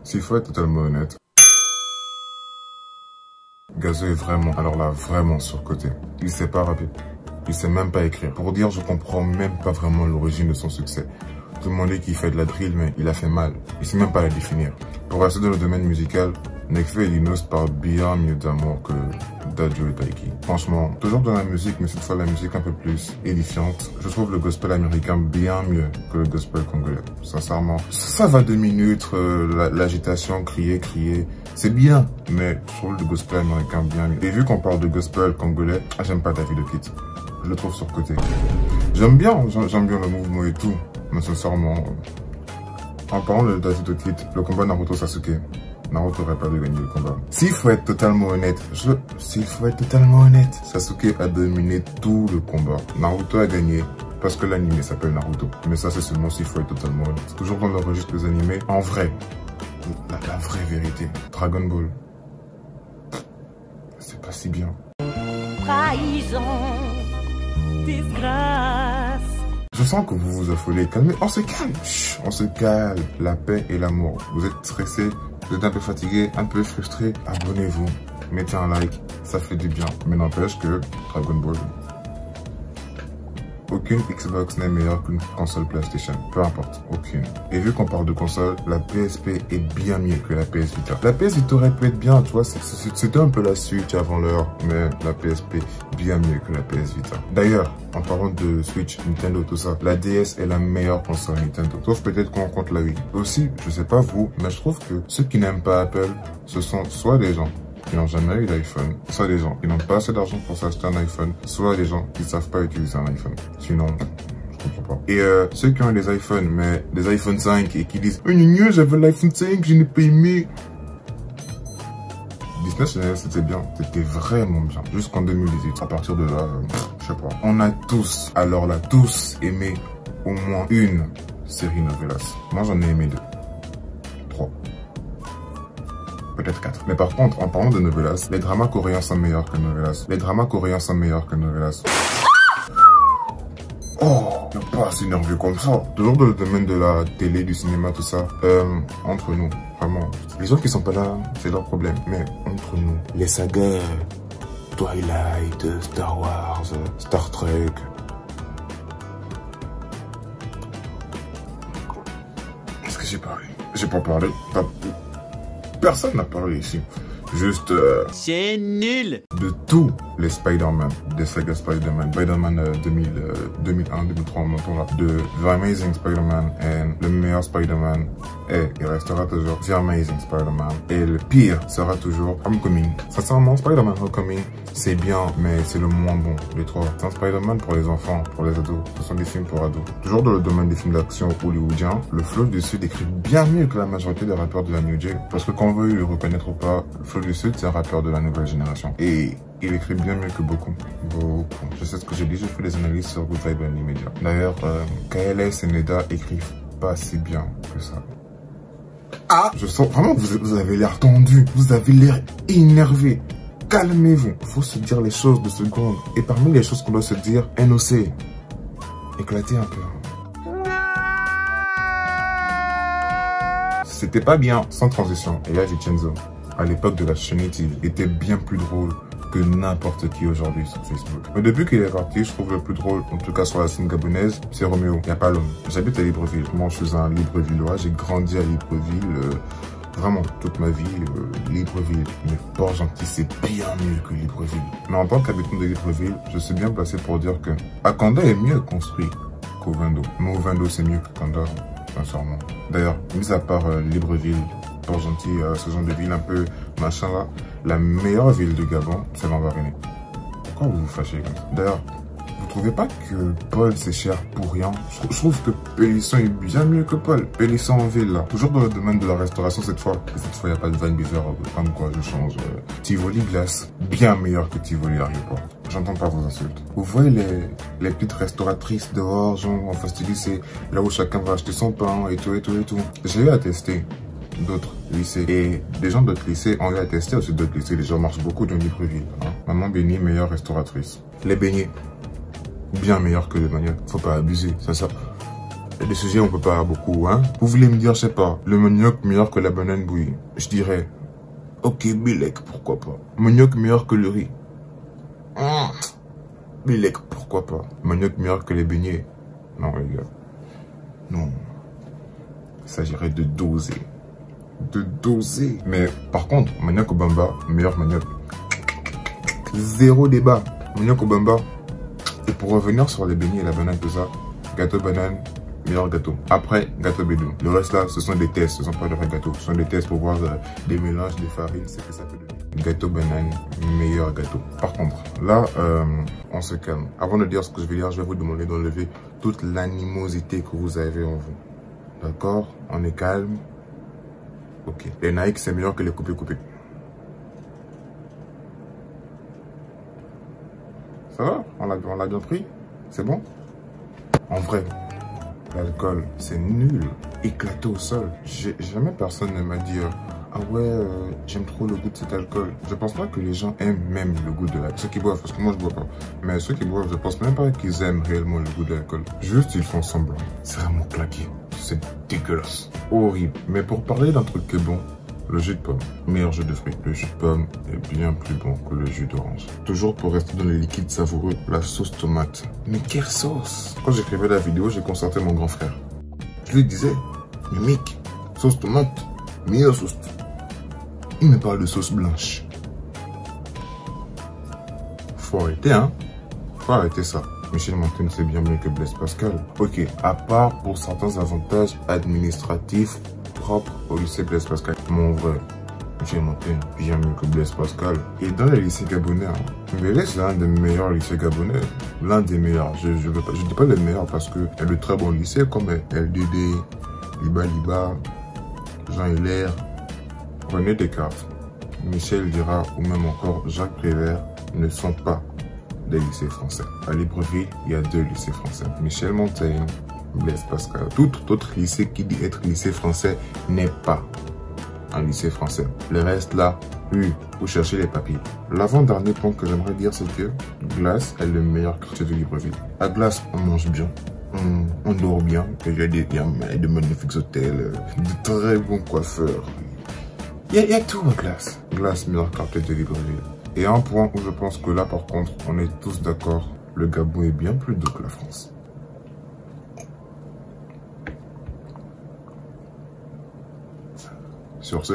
S'il faut être totalement honnête, Gazo est vraiment, alors là, vraiment surcoté. Il sait pas rapper. Il sait même pas écrire. Pour dire, je comprends même pas vraiment l'origine de son succès. Tout le monde dit qu'il fait de la drill, mais il a fait mal. Il sait même pas la définir. Pour rester dans le domaine musical, Nekfeu et Dinos parlent bien mieux d'amour que Dadju et Taiki. Franchement, toujours dans la musique, mais cette fois la musique un peu plus édifiante. Je trouve le gospel américain bien mieux que le gospel congolais. Sincèrement, ça va 2 minutes, l'agitation, crier, c'est bien, mais je trouve le gospel américain bien mieux. Et vu qu'on parle de gospel congolais, j'aime pas David Okit. Je le trouve surcoté. J'aime bien le mouvement et tout, mais sincèrement, en parlant de David Okit, le combat Naruto-Sasuke, Naruto aurait pas dû gagner le combat. S'il faut être totalement honnête, Sasuke a dominé tout le combat. Naruto a gagné parce que l'anime s'appelle Naruto. Mais ça, c'est seulement s'il faut être totalement honnête. Toujours dans le registre des animés, en vrai, la vraie vérité. Dragon Ball, c'est pas si bien. Trahison, disgrâce. Je sens que vous vous affolez. Calmez, on se calme. Chut, on se calme. La paix et l'amour. Vous êtes stressé, vous êtes un peu fatigué, un peu frustré. Abonnez-vous, mettez un like, ça fait du bien. Mais n'empêche que Dragon Ball, aucune Xbox n'est meilleure qu'une console PlayStation. Peu importe, aucune. Et vu qu'on parle de console, la PSP est bien mieux que la PS Vita. La PS Vita aurait pu être bien, tu vois, c'était un peu la Switch avant l'heure, mais la PSP bien mieux que la PS Vita. D'ailleurs, en parlant de Switch, Nintendo, tout ça, la DS est la meilleure console Nintendo. Sauf peut-être qu'on compte la Wii. Aussi, je sais pas vous, mais je trouve que ceux qui n'aiment pas Apple, ce sont soit des gens qui n'ont jamais eu d'iPhone, soit des gens qui n'ont pas assez d'argent pour s'acheter un iPhone, soit des gens qui ne savent pas utiliser un iPhone. Sinon, je comprends pas. Et ceux qui ont des iPhones, mais des iPhone 5 et qui disent « Oh gna, j'avais l'iPhone 5, je n'ai pas aimé ». Disney Channel, c'était bien, c'était vraiment bien. Jusqu'en 2018, à partir de là, je sais pas. On a tous, alors là, tous aimé au moins une série novelas. Moi, j'en ai aimé 2. 3. Peut-être 4. Mais par contre, en parlant de novelas, les dramas coréens sont meilleurs que novelas. Les dramas coréens sont meilleurs que novelas. Oh, ne pas s'énerver comme ça. Toujours dans le domaine de la télé, du cinéma, tout ça. Entre nous, vraiment. Les gens qui sont pas là, c'est leur problème. Mais entre nous, les sagas Twilight, Star Wars, Star Trek. Est-ce que j'ai parlé? J'ai pas parlé. Personne n'a parlé ici. Juste... c'est nul. De tous les Spider-Man, des sagas Spider-Man, Spider-Man 2001, 2003, on entend là, de The Amazing Spider-Man et le meilleur Spider-Man, et il restera toujours The Amazing Spider-Man. Et le pire sera toujours Homecoming. Sincèrement, Spider-Man Homecoming, c'est bien, mais c'est le moins bon, les trois. C'est un Spider-Man pour les enfants, pour les ados. Ce sont des films pour ados. Toujours dans le domaine des films d'action hollywoodiens, le Flow du Sud écrit bien mieux que la majorité des rappeurs de la New Jack. Parce que qu'on veuille le reconnaître ou pas, le Flow du Sud, c'est un rappeur de la nouvelle génération. Et il écrit bien mieux que beaucoup. Je sais ce que j'ai dit, j'ai fait des analyses sur Good Vibe Media. D'ailleurs, KLS et Neda écrivent pas si bien que ça. Ah, je sens vraiment que vous avez l'air tendu, vous avez l'air énervé. Calmez-vous, il faut se dire les choses de seconde. Et parmi les choses qu'on doit se dire, NOC, éclatez un peu. C'était pas bien, sans transition. Et là, Vincenzo, à l'époque de la chaîne TV, était bien plus drôle que n'importe qui aujourd'hui sur Facebook. Mais depuis qu'il est parti, je trouve le plus drôle, en tout cas sur la scène gabonaise, c'est Roméo. Il n'y a pas l'homme. J'habite à Libreville. Moi, je suis un Librevillois. J'ai grandi à Libreville. Vraiment, toute ma vie, Libreville. Mais Port-Gentil, c'est bien mieux que Libreville. Mais en tant qu'habitant de Libreville, je suis bien placé pour dire que Akanda est mieux construit qu'Ovendo. Mais Ovendo, c'est mieux que Kanda, sincèrement. D'ailleurs, mis à part Libreville, Port-Gentil, ce genre de ville un peu machin là, la meilleure ville du Gabon, c'est Lambaréné. Pourquoi vous vous fâchez comme ça? D'ailleurs, vous trouvez pas que Paul c'est cher pour rien? Je trouve que Pélisson est bien mieux que Paul. Pélisson en ville là. Toujours dans le domaine de la restauration cette fois. Et cette fois, il n'y a pas de Van Beaver, comme quoi je change. Tivoli Glace, bien meilleur que Tivoli Aéroport. J'entends pas vos insultes. Vous voyez les petites restauratrices dehors, genre en face du lycée, là où chacun va acheter son pain et tout et tout et tout. J'ai eu à tester d'autres lycées. Et des gens d'autres lycées ont eu à tester aussi d'autres lycées. Les gens marchent beaucoup dans Libreville. Hein. Maman Béni, meilleure restauratrice. Les beignets, bien meilleurs que les beignets. Faut pas abuser, ça. Il y a des sujets où on peut pas beaucoup, hein. Vous voulez me dire, je sais pas, le manioc meilleur que la banane bouillie. Je dirais, ok, Bélec, pourquoi pas. Manioc meilleur que le riz. Bélec, pourquoi pas. Manioc meilleur que les beignets. Non, les gars. Non. Il s'agirait de doser. De doser. Mais par contre, manioc au bamba, meilleur manioc. Zéro débat. Manioc au bamba. Et pour revenir sur les beignets et la banane, tout ça, gâteau banane, meilleur gâteau. Après, gâteau bédou. Le reste là, ce sont des tests, ce sont pas de vrais gâteaux. Ce sont des tests pour voir des mélanges de farine, c'est que ça peut donner. Gâteau banane, meilleur gâteau. Par contre, là, on se calme. Avant de dire ce que je vais dire, je vais vous demander d'enlever toute l'animosité que vous avez en vous. D'accord? On est calme. Ok. Les Nike, c'est meilleur que les coupés-coupés. Ça va? On l'a bien pris? C'est bon? En vrai, l'alcool, c'est nul. Éclaté au sol. Jamais personne ne m'a dit ah ouais, j'aime trop le goût de cet alcool. Je pense pas que les gens aiment même le goût de l'alcool. Ceux qui boivent, parce que moi je bois pas. Mais ceux qui boivent, je pense même pas qu'ils aiment réellement le goût de l'alcool. Juste, ils font semblant. C'est vraiment claqué. C'est dégueulasse. Horrible. Mais pour parler d'un truc qui est bon, le jus de pomme, meilleur jus de fruits. Le jus de pomme est bien plus bon que le jus d'orange. Toujours pour rester dans les liquides savoureux, la sauce tomate. Mais quelle sauce! Quand j'écrivais la vidéo, j'ai concerté mon grand frère. Je lui disais, mais mec, sauce tomate, meilleure sauce. Il me parle de sauce blanche. Faut arrêter, hein? Faut arrêter ça. Michel Montaigne, c'est bien mieux que Blaise Pascal. Ok, à part pour certains avantages administratifs propre au lycée Blaise Pascal. Mon vrai, Michel Montaigne, bien mieux que Blaise Pascal. Et dans les lycées gabonais, Mbélé, c'est l'un des meilleurs lycées gabonais. L'un des meilleurs. Je dis pas le meilleur parce qu'il y a de très bons lycées comme LDD, Liba, Jean Hilaire. Prenez Descartes, Michel Dira ou même encore Jacques Prévert ne sont pas des lycées français. À Libreville, il y a 2 lycées français. Michel Montaigne, Blaise Pascal. Tout autre lycée qui dit être lycée français n'est pas un lycée français. Le reste là, oui, vous cherchez les papiers. L'avant-dernier point que j'aimerais dire, c'est que Glace est le meilleur quartier de Libreville. À Glace, on mange bien, on dort bien, il y a de magnifiques hôtels, de très bons coiffeurs. Il y a tout à Glace. Glace, meilleur quartier de Libreville. Et un point où je pense que là, par contre, on est tous d'accord, le Gabon est bien plus doux que la France. Sur ce,